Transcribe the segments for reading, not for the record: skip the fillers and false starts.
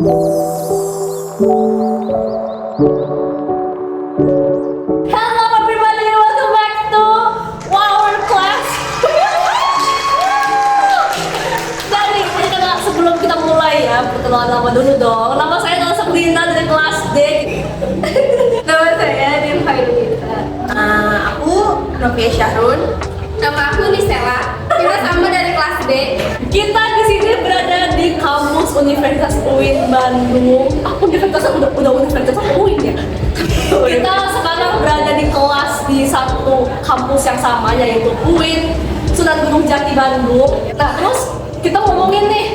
Hello everybody, welcome back to our class. Dari sebelum kita mulai ya, perkenalan nama dulu dong. Nama saya adalah Sabrina dari kelas D. Nama saya Nilva Yulita. Aku Novia Syahrun. Nama aku Nisela. Kita sama dari kelas D. Kita di sini berada di kampus Universitas UIN Bandung. Universitas udah Universitas UIN ya. Kita sekarang berada di kelas di satu kampus yang sama, yaitu UIN Sunan Gunung Jati Bandung. Nah terus kita ngomongin nih,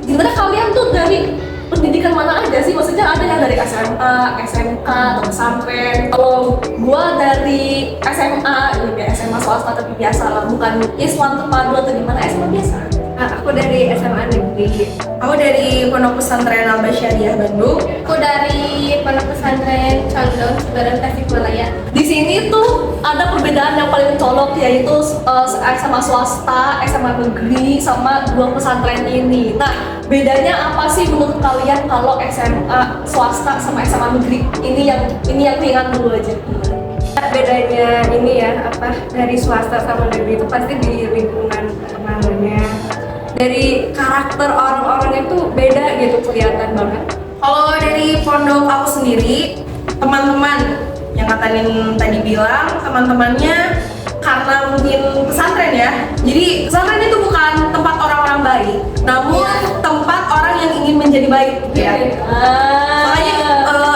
gimana kalian tuh dari pendidikan mana aja sih? Maksudnya ada yang dari SMA, SMK, atau pesantren. Kalau gua dari SMA, ya SMA swasta tapi biasa lah, bukan Islam terpadu atau gimana, SMA biasa. Aku dari SMA Negeri. Aku dari Pondok Pesantren Al-Basyariah Bandung. Aku dari Pondok Pesantren Condong Sebaran Tasikmalaya. Di sini tuh ada perbedaan yang paling colok, yaitu SMA swasta, SMA negeri, sama dua pesantren ini. Nah, bedanya apa sih menurut kalian kalau SMA swasta sama SMA negeri? Ini yang ringan dulu aja. Bedanya ini ya, dari swasta sama negeri itu pasti di lingkungan pertemanannya. Dari karakter orang-orangnya tuh beda gitu, kelihatan banget. Kalau dari pondok aku sendiri, teman-teman yang Katanin tadi bilang, teman-temannya karena mungkin pesantren ya. Jadi pesantren itu bukan tempat orang-orang baik, namun tempat orang yang ingin menjadi baik ya. Makanya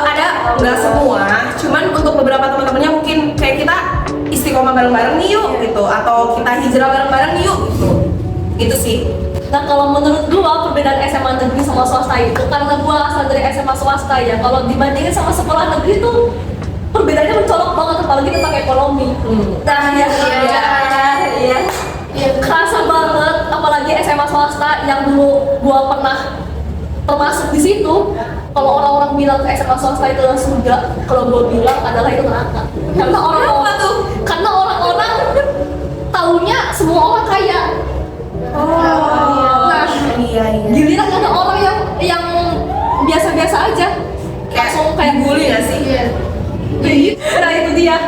ada nggak semua, cuman untuk beberapa teman-temannya mungkin kayak kita istiqomah bareng-bareng nih yuk gitu, atau kita hijrah bareng-bareng yuk gitu. Gitu sih. Nah kalau menurut gua perbedaan SMA negeri sama swasta itu karena gua asal dari SMA swasta ya. Kalau dibandingin sama sekolah negeri tuh perbedaannya mencolok banget, apalagi tentang ekonomi. Nah iya. Kerasa banget, apalagi SMA swasta yang dulu gua pernah termasuk di situ. Kalau orang-orang bilang ke SMA swasta itu adalah surga, kalau gua bilang adalah itu neraka. Karena orang-orang taunya semua orang kaya. Iya. Giliran ada orang yang biasa-biasa aja, langsung kayak bully nggak sih? Iya. Nah itu dia.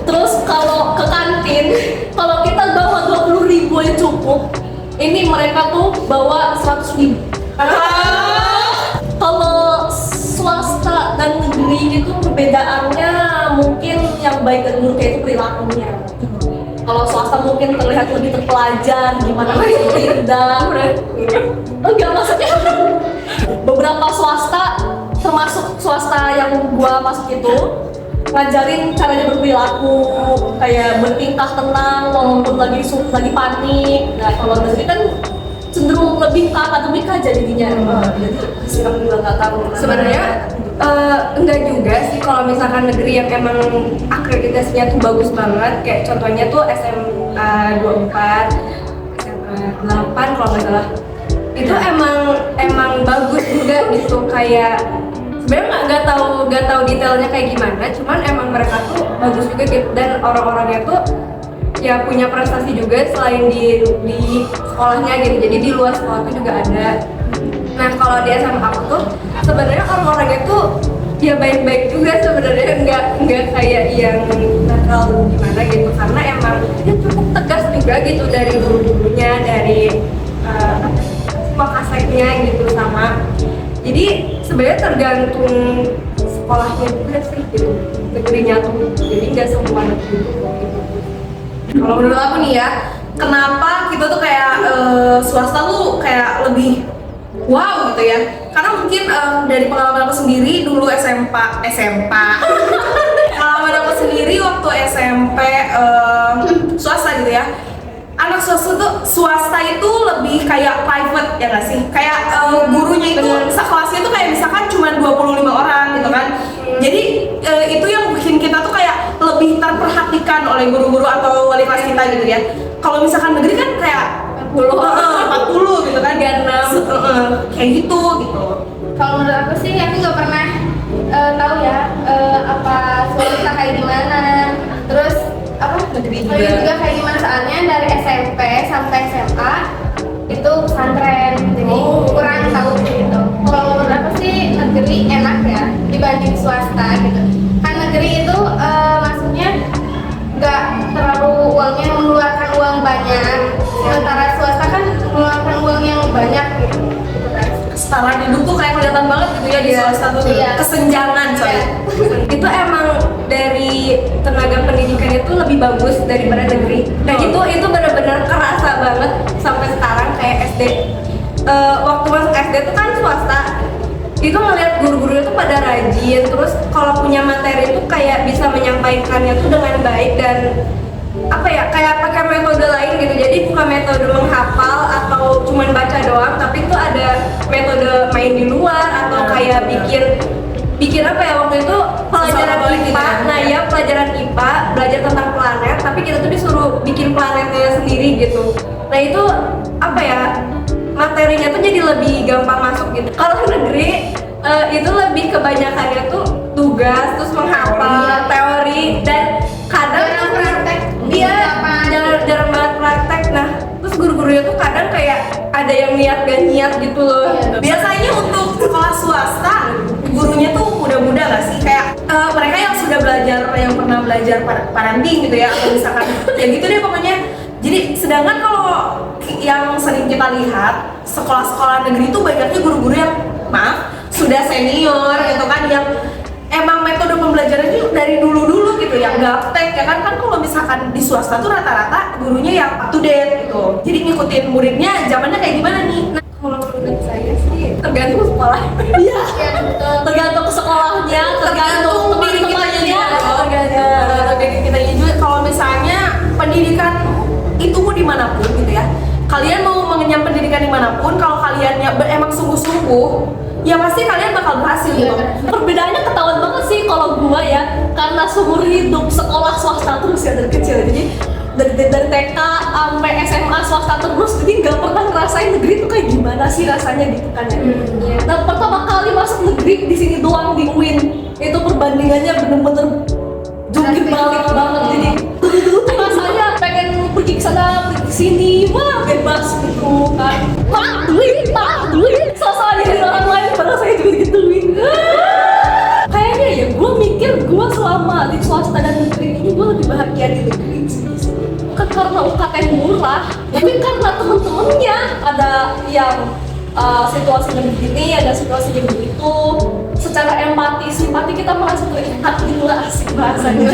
Terus kalau ke kantin, kalau kita bawa 20.000 aja cukup. Ini mereka tuh bawa 100.000. Kalau swasta dan negeri itu perbedaannya mungkin yang baik dan buruknya itu perilakunya. Kalau swasta mungkin terlihat lebih terpelajar, gimana harus bertindak. Enggak, maksudnya beberapa swasta, termasuk swasta yang gua masuk itu, ngajarin caranya berperilaku, kayak bertingkah tenang walaupun lagi panik. Nah kalau negeri kan cenderung lebih ke akademik aja jadinya. Jadi sikap juga nggak tahu. Sebenarnya enggak juga sih, kalau misalkan negeri yang emang akreditasinya tuh bagus banget, kayak contohnya tuh SMA 24, SMA 8 kalau nggak salah. Itu emang bagus juga gitu, kayak sebenarnya nggak tahu detailnya kayak gimana, cuman emang mereka tuh bagus juga gitu, dan orang-orangnya tuh ya punya prestasi juga selain di sekolahnya gitu. Jadi di luar sekolah tuh juga ada. Nah kalau di SMA aku tuh sebenarnya orang-orangnya tuh ya baik-baik juga sebenarnya, nggak kayak yang nakal gimana gitu, karena emang ya cukup tegas juga gitu dari guru-gurunya, dari semua kasetnya gitu sama. Jadi sebenarnya tergantung sekolahnya juga sih gitu, negerinya tuh. Jadi nggak semua negeri gitu. Kalau menurut aku nih ya, kenapa kita tuh kayak swasta tuh kayak lebih wow gitu ya? Karena mungkin dari pengalaman aku sendiri dulu SMP pengalaman aku sendiri waktu SMP swasta gitu ya. Anak swasta itu lebih kayak private ya nggak sih? Kayak gurunya itu sekelasnya tuh kayak misalkan cuma 25 orang gitu kan. Jadi itu yang bikin kita tuh kayak lebih terperhatikan oleh guru-guru atau wali kelas kita gitu ya. Kalau misalkan negeri kan kayak 40 gitu kan, 36 kayak gitu. Kalau menurut aku sih, aku nggak pernah tahu ya apa swasta kayak gimana, terus negeri juga kayak gimana, soalnya dari SMP sampai SMA itu pesantren, jadi kurang tahu gitu. Kalau menurut aku sih negeri enak ya dibanding swasta gitu. Kan negeri itu maksudnya nggak terlalu uangnya mengeluarkan uang banyak. Sementara swasta kan mengeluarkan uang yang banyak gitu. Setara hidup tuh kayak kelihatan banget gitu ya di swasta tuh. Iya. Kesenjangan soalnya. Itu emang dari tenaga pendidikan itu lebih bagus daripada negeri. Dan itu benar-benar kerasa banget sampai sekarang kayak SD. Waktu masuk SD tuh kan swasta. Itu ngeliat guru-guru itu pada rajin, terus kalau punya materi itu kayak bisa menyampaikannya tuh dengan baik dan apa ya, kayak pakai metode lain gitu. Jadi bukan metode menghafal atau cuman baca doang, tapi itu ada metode main di luar atau kayak bikin apa ya, waktu itu pelajaran IPA. Nah ya, pelajaran IPA belajar tentang planet, tapi kita tuh disuruh bikin planetnya sendiri gitu. Nah itu apa ya, materinya tuh jadi lebih gampang masuk gitu. Kalau negeri itu lebih kebanyakannya tuh tugas, terus menghafal teori dan kadang Jarang praktek. Iya, jarang banget praktek. Nah, terus guru-gurunya tuh kadang kayak ada yang niat gak niat gitu loh. Biasanya untuk sekolah swasta gurunya tuh muda-muda nggak sih, kayak mereka yang sudah belajar, yang pernah belajar parenting gitu ya, atau misalkan ya gitu deh pokoknya. Jadi sedangkan kalau yang sering kita lihat sekolah-sekolah negeri itu banyaknya guru-guru yang sudah senior gitu kan, yang emang metode pembelajarannya dari dulu-dulu gitu, yang gaptek ya kan. Kalau misalkan di swasta tuh rata-rata gurunya yang up to date gitu, jadi ngikutin muridnya zamannya kayak gimana nih. Nah, kalau menurut saya sih tergantung sekolah. Iya, tergantung sekolahnya, tergantung teman-temannya juga. Tergantung dari kita juga. Kalau misalnya pendidikan itu mau dimanapun gitu ya, kalian mau mengenyam pendidikan dimanapun, kalau kaliannya emang sungguh-sungguh, ya pasti kalian bakal berhasil gitu. Perbedaannya ketahuan banget sih kalau gua ya, karena seumur hidup sekolah swasta terus ya dari kecil. Jadi dari TK sampai SMA swasta terus, jadi nggak pernah ngerasain negeri itu kayak gimana sih rasanya gitu kan ya. Dan pertama kali masuk negeri di sini doang di UIN, itu perbandingannya bener-bener jungkir balik banget. Jadi dulu tuh rasanya pengen pergi ke sana, pergi ke sini, wah bebas gitu kan. Duit, sosok jadi orang lain padahal saya juga digituin. Kayaknya ya gue mikir gue selama di swasta dan negeri ini gue lebih bahagia di negeri sih. Bukan karena UKT murah, tapi karena temen-temennya ada yang situasinya begini, ada situasinya begitu. Secara empati, simpati kita merasa terikat gitu lah, asik bahasanya.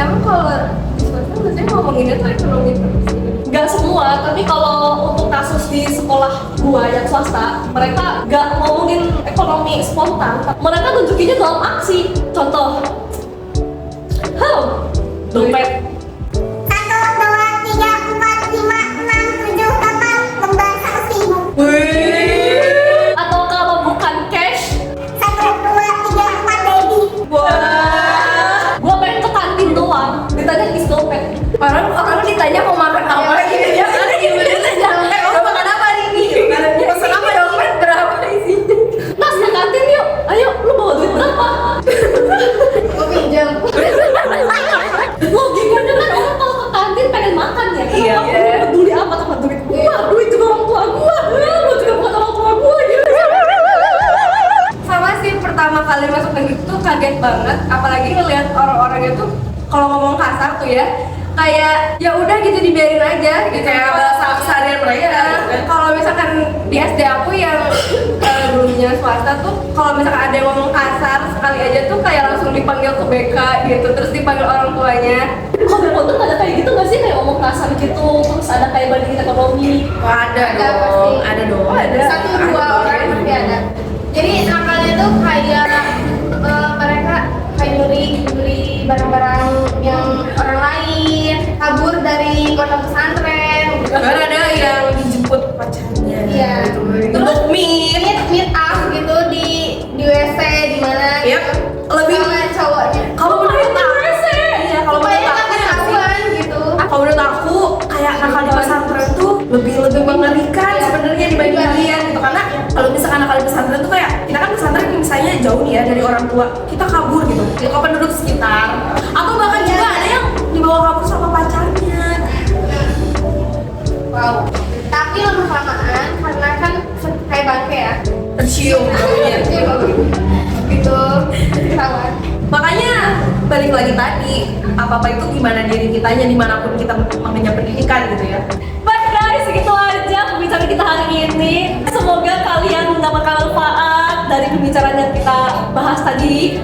Emang kalau di swasta biasanya ngomonginnya tuh ekonomi terus. Gak semua, tapi kalau untuk kasus di sekolah gua yang swasta, mereka gak ngomongin ekonomi spontan, mereka tunjukinnya dalam aksi. Contoh, dompet. 1, 2, 3, 4, 5, 6, 7, 8 lembar 100.000. Atau kalau bukan cash, 1, 2, 3, 4 baby. gua pengen ke kantin doang, ditanya isi dompet. Orang ditanya mau makan apa gitu ya, karena gimana saja. Mau makan apa nih? Pesan apa dong? Dompet berapa isinya? Mas ke kantin yuk, ayo lu bawa duit berapa? Gue pinjam. Logikanya kan orang kalau ke kantin pengen makan ya, Iya. kenapa lu peduli amat sama duit gua? Duit juga orang tua gua, lu juga bukan orang tua gua gitu. Sama sih, pertama kali masuk negeri tuh kaget banget, apalagi ngelihat orang-orangnya tuh kalau ngomong kasar tuh ya, kayak ya udah gitu dibiarin aja gitu. Kayak bahasa keseharian mereka Iya. gitu kan. Kalau misalkan di SD aku yang dulunya swasta tuh, kalau misalkan ada yang ngomong kasar sekali aja tuh kayak langsung dipanggil ke BK gitu, terus dipanggil orang tuanya. Kalau pondok ada kayak gitu nggak sih, kayak ngomong kasar gitu, terus ada kayak bandingin ekonomi? Ada Ada dong, pasti. ada dong. Ada. 1, 2 orang pasti ada. Jadi nakalnya tuh kayak mereka kayak nyuri barang-barang yang orang lain, kabur dari pondok pesantren. Bahkan ada yang dijemput pacarnya. Iya. Gitu. Untuk Meet up gitu di WC di mana Yap. gitu. Lebih Sama cowoknya. kalau menurut aku, iya kalau Supaya menurut kan aku ya, ketahuan gitu. kalau menurut aku kayak nakal di pesantren tuh lebih mengerikan sebenarnya dibanding kalian gitu, karena kalau misalkan nakal di pesantren tuh kayak kita kan pesantren misalnya jauh nih ya dari orang tua, kita kabur gitu ke penduduk sekitar, atau bahkan juga ada yang dibawa kabur sama pacarnya. Wow. Tapi lama kelamaan karena kan kayak kayak bangke ya. tercium baunya. Gitu, ketahuan. Makanya balik lagi tadi, apa-apa itu gimana diri kitanya dimanapun kita mengenyam pendidikan gitu ya. Baik guys, segitu aja pembicaraan kita hari ini. Semoga kalian mendapatkan manfaat dari pembicaraan yang kita bahas tadi.